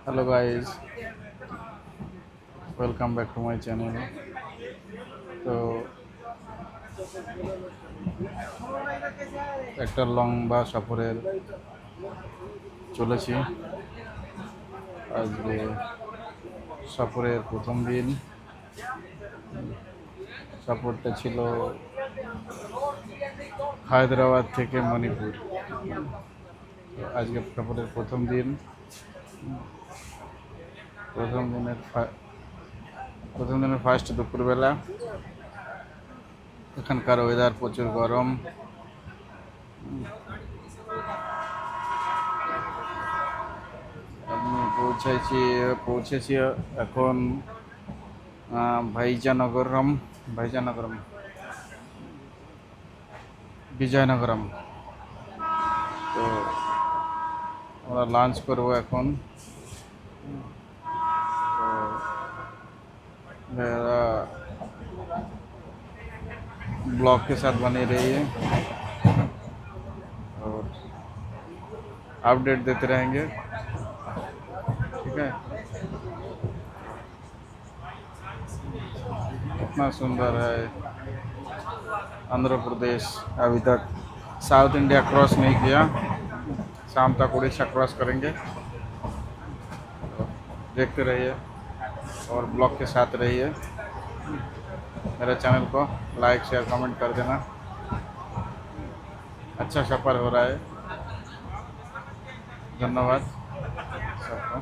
Hello guys, welcome back to my channel. तो একটা লম্বা সফরের চলেছি। আজকে সফরের প্রথম দিন। সফরটা ছিল হায়দ্রাবাদ থেকে মণিপুর। তো আজকে সফরের প্রথম দিন। প্রথম দিনের ফার্স্ট দুপুরবেলা। এখানকার ওয়েদার প্রচুর গরম। আমি পৌঁছেছি এখন ভাইজানগরম ভাইজানগরম বিজয়নগরম। তো আমরা লাঞ্চ করবো এখন। तो मेरा ब्लॉग के साथ बने रहिए और अपडेट देते रहेंगे, ठीक है। कितना सुंदर है आंध्र प्रदेश। अभी तक साउथ इंडिया क्रॉस नहीं किया, शाम तक उड़ीसा क्रॉस करेंगे। तो देखते रहिए और ब्लॉग के साथ रहिए। मेरे चैनल को लाइक शेयर कमेंट कर देना। अच्छा सफ़र हो रहा है। धन्यवाद सबको।